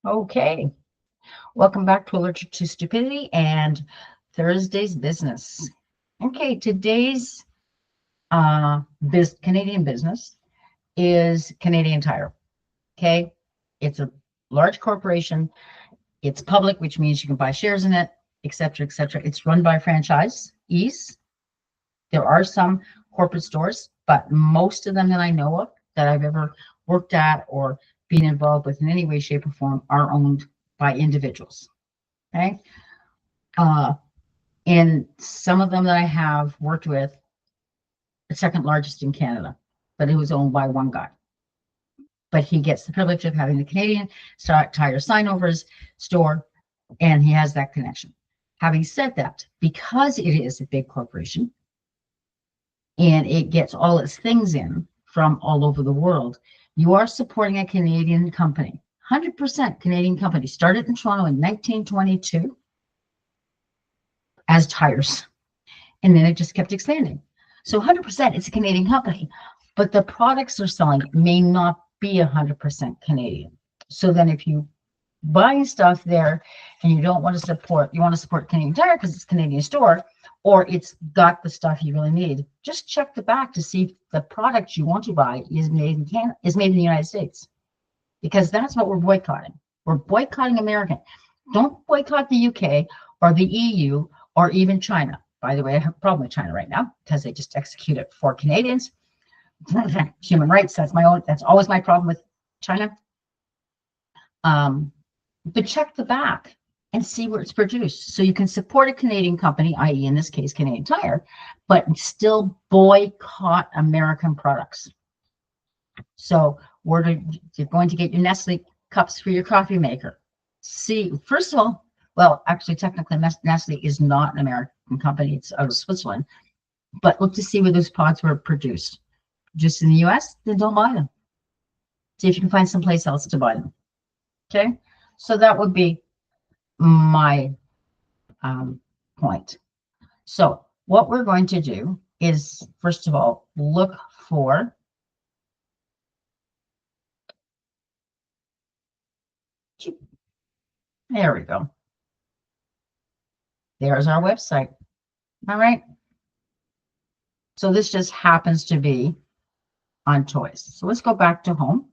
Okay, welcome back to Allergic to Stupidity and Thursday's business. Okay, today's Canadian business is Canadian Tire. Okay, it's a large corporation. It's public, which means you can buy shares in it, etc., etc. It's run by franchisees. There are some corporate stores, but most of them that I know of that I've ever worked at or been involved with in any way, shape, or form are owned by individuals. Okay. Uh, and some of them that I have worked with, the second largest in Canada, but it was owned by one guy. But he gets the privilege of having the Canadian Tire Signovers store, and he has that connection. Having said that, because it is a big corporation and it gets all its things in from all over the world, you are supporting a Canadian company, 100% Canadian company, started in Toronto in 1922 as tires. And then it just kept expanding. So 100% it's a Canadian company, but the products they're selling may not be 100% Canadian. So then if you buy stuff there and you don't want to support, you want to support Canadian Tire because it's a Canadian store, or it's got the stuff you really need, just check the back to see if the product you want to buy is made in Canada, is made in the United States. Because that's what we're boycotting. We're boycotting American. Don't boycott the UK or the EU or even China. By the way, I have a problem with China right now because they just executed 4 Canadians. Human rights, that's always my problem with China. But check the back and see where it's produced. So you can support a Canadian company, i.e. in this case, Canadian Tire, but still boycott American products. So you're going to get your Nestle cups for your coffee maker. See, first of all, well, actually, technically, Nestle is not an American company. It's out of Switzerland. But look to see where those pods were produced. Just in the US, then don't buy them. See if you can find someplace else to buy them. Okay? So that would be my point. So what we're going to do is, first of all, look for there we go. There's our website. All right. So this just happens to be on toys. So let's go back to home.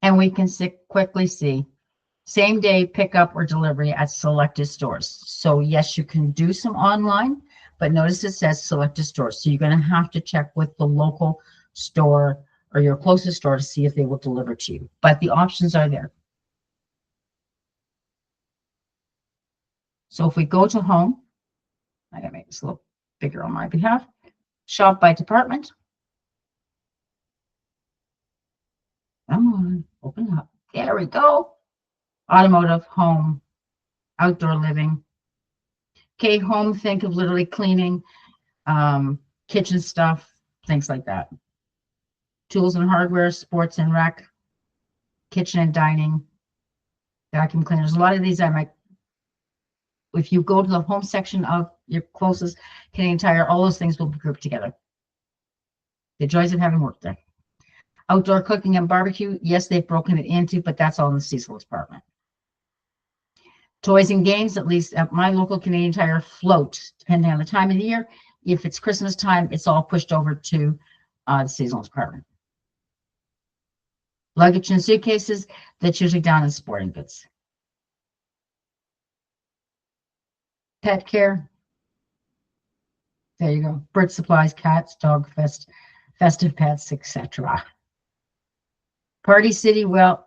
And we can quickly see same day pickup or delivery at selected stores. So yes, you can do some online, but notice it says selected stores. So you're going to have to check with the local store or your closest store to see if they will deliver to you. But the options are there. So if we go to home, I gotta make this a little bigger on my behalf. Shop by department. Come on, open up. There we go. Automotive, home, outdoor living. Okay, home, think of literally cleaning, kitchen stuff, things like that. Tools and hardware, sports and rec, kitchen and dining, vacuum cleaners. A lot of these I might, if you go to the home section of your closest Canadian Tire, all those things will be grouped together. The joys of having worked there. Outdoor cooking and barbecue, yes, they've broken it into, but that's all in the seasonal department. Toys and games, at least at my local Canadian Tire, float, depending on the time of the year. If it's Christmas time, it's all pushed over to the seasonal department. Luggage and suitcases, that's usually down in sporting goods. Pet care, there you go. Bird supplies, cats, dog, festive pets, etc. Party City, well,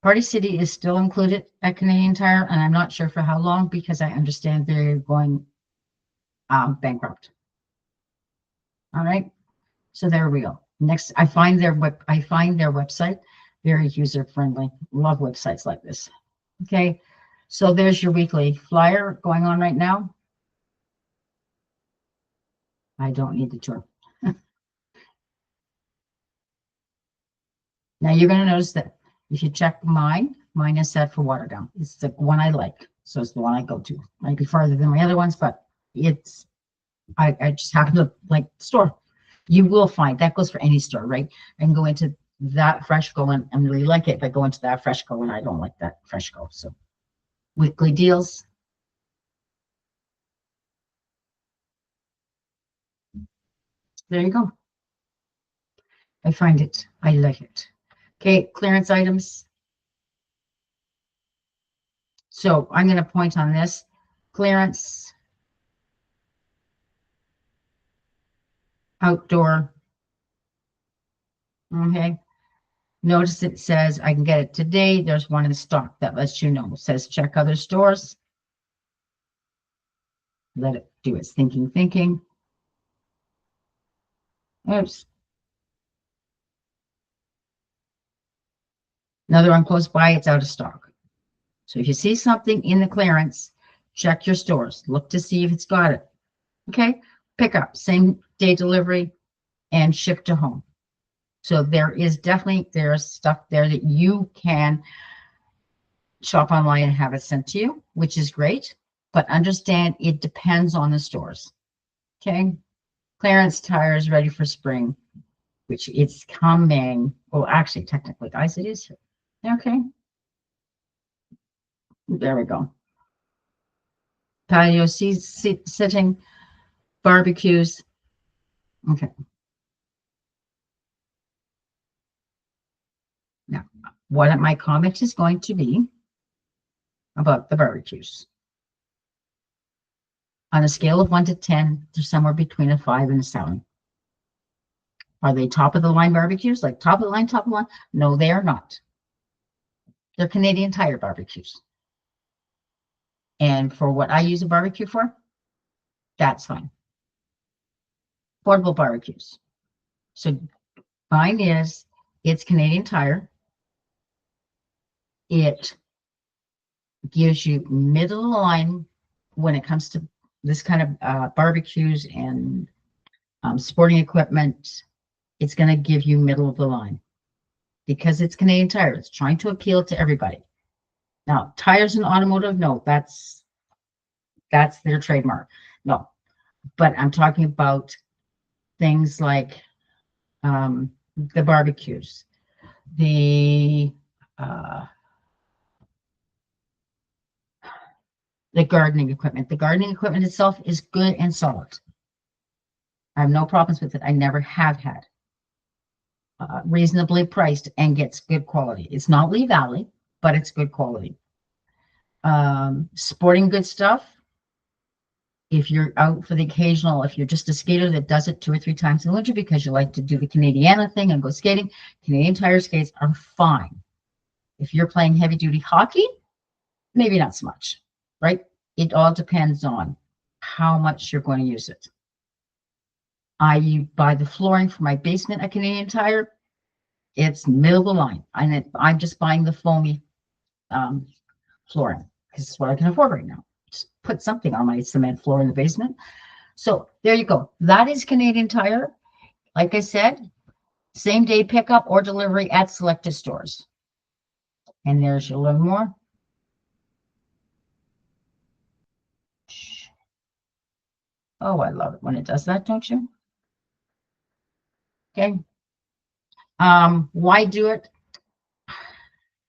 Party City is still included at Canadian Tire, and I'm not sure for how long because I understand they're going bankrupt. All right, so there we go. Next, I find their website very user friendly. Love websites like this. Okay, so there's your weekly flyer going on right now. I don't need the tour. Now you're going to notice that if you check mine is set for Waterdown. It's the one I like. So it's the one I go to. Might be farther than my other ones, but it's, I just happen to like the store. You will find, that goes for any store, right? I can go into that Freshco and really like it. If I go into that Freshco and I don't like that Freshco. So weekly deals. There you go. I find it. I like it. Okay, clearance items. So I'm going to point on this. Clearance. Outdoor. Okay. Notice it says I can get it today. There's one in stock that lets you know. It says check other stores. Let it do its thinking. Oops. Another one close by, it's out of stock. So if you see something in the clearance, check your stores. Look to see if it's got it. Okay. Pick up, same day delivery, and ship to home. So there's stuff there that you can shop online and have it sent to you, which is great. But understand it depends on the stores. Okay. Clearance tires ready for spring, which it's coming. Well, actually, technically, guys, it is. Okay. There we go. Patio sitting, barbecues. Okay. Now, what my comment is going to be about the barbecues. On a scale of 1 to 10, they're somewhere between a 5 and a 7. Are they top of the line barbecues? Like top of the line, top of the line? No, they are not. They're Canadian Tire barbecues. And for what I use a barbecue for, that's fine. Portable barbecues. So mine is, it's Canadian Tire. It gives you middle of the line when it comes to this kind of barbecues and sporting equipment. It's going to give you middle of the line because it's Canadian Tire. It's trying to appeal to everybody. Now, tires and automotive, no, that's their trademark. No, but I'm talking about things like the barbecues, the gardening equipment. The gardening equipment itself is good and solid. I have no problems with it. I never have had. Reasonably priced and gets good quality. It's not Lee Valley, but it's good quality. Sporting good stuff. If you're out for the occasional, if you're just a skater that does it 2 or 3 times in the winter because you like to do the Canadiana thing and go skating, Canadian Tire skates are fine. If you're playing heavy duty hockey, maybe not so much, right? It all depends on how much you're going to use it. I buy the flooring for my basement at Canadian Tire. It's middle of the line. I'm just buying the foamy flooring because it's what I can afford right now. Just put something on my cement floor in the basement. So there you go. That is Canadian Tire. Like I said, same day pickup or delivery at selected stores. And there's your little more. Oh, I love it when it does that, don't you? Okay. Why do it?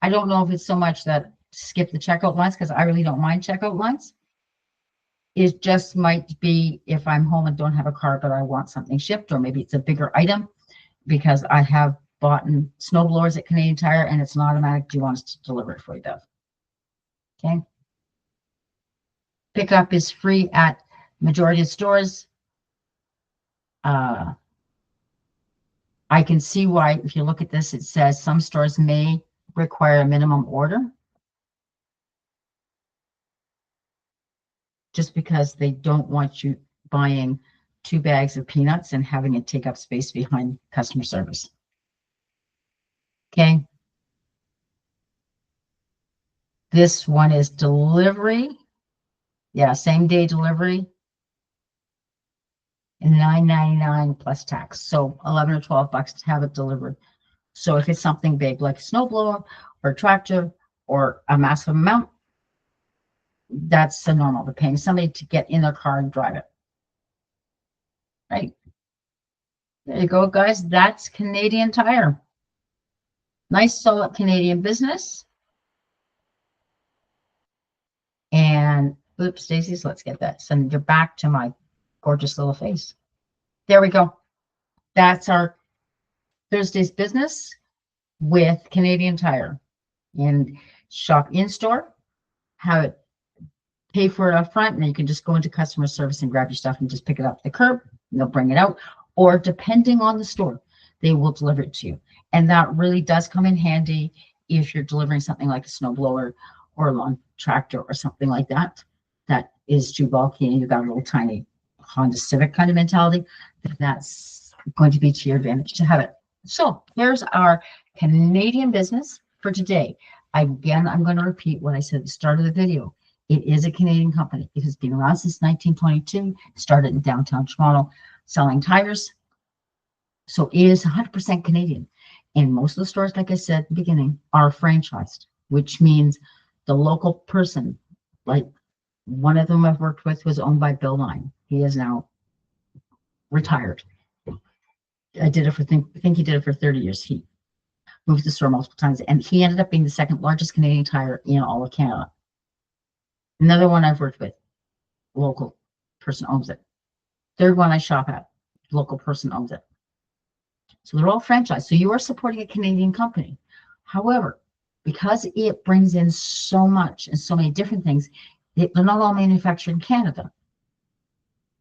I don't know if it's so much that skip the checkout lines because I really don't mind checkout lines. It just might be if I'm home and don't have a car, but I want something shipped, or maybe it's a bigger item because I have bought snow blowers at Canadian Tire and it's an automatic. Do you want us to deliver it for you, Bev? Okay. Pickup is free at majority of stores. I can see why, if you look at this, it says some stores may require a minimum order just because they don't want you buying 2 bags of peanuts and having it take up space behind customer service. Okay. This one is delivery. Yeah, same day delivery. And $9.99 plus tax. So 11 or 12 bucks to have it delivered. So if it's something big like a snowblower or a tractor or a massive amount, that's the normal. They're paying somebody to get in their car and drive it. Right. There you go, guys. That's Canadian Tire. Nice, solid Canadian business. And oops, daisies, let's get that. Send you back to my gorgeous little face. There we go. That's our Thursday's business with Canadian Tire. And shop in store, have it pay for it up front, and then you can just go into customer service and grab your stuff and just pick it up at the curb, and they'll bring it out. Or depending on the store, they will deliver it to you. And that really does come in handy if you're delivering something like a snowblower or a lawn tractor or something like that, that is too bulky and you've got a little tiny Honda Civic kind of mentality. That's going to be to your advantage to have it. So here's our Canadian business for today. Again, I'm going to repeat what I said at the start of the video. It is a Canadian company. It has been around since 1922, started in downtown Toronto selling tires. So it is 100% Canadian. And most of the stores, like I said at the beginning, are franchised, which means the local person, like one of them I've worked with was owned by Bill Nye. He is now retired. I did it for, I think he did it for 30 years. He moved the store multiple times, and he ended up being the second largest Canadian tire in all of Canada. Another one I've worked with, local person owns it. Third one I shop at, local person owns it. So they're all franchised. So you are supporting a Canadian company. However, because it brings in so much and so many different things, they're not all manufactured in Canada.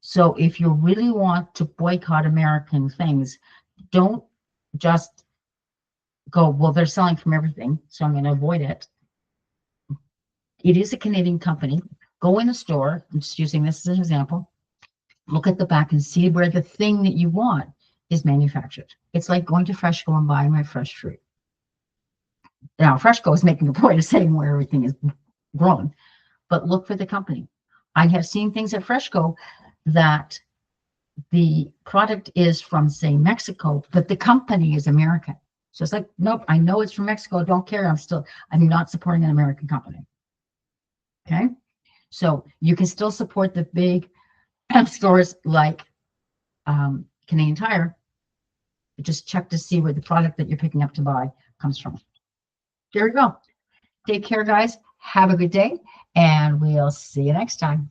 So if you really want to boycott American things, don't just go, well, they're selling from everything, so I'm going to avoid it. It is a Canadian company. Go in a store, I'm just using this as an example, look at the back and see where the thing that you want is manufactured. It's like going to Freshco and buying my fresh fruit. Now, Freshco is making a point of saying where everything is grown, but look for the company. I have seen things at Freshco that the product is from, say, Mexico, but the company is American. So it's like, nope, I know it's from Mexico. Don't care. I'm not supporting an American company. Okay. So you can still support the big stores like Canadian Tire. Just check to see where the product that you're picking up to buy comes from. There we go. Take care, guys. Have a good day, and we'll see you next time.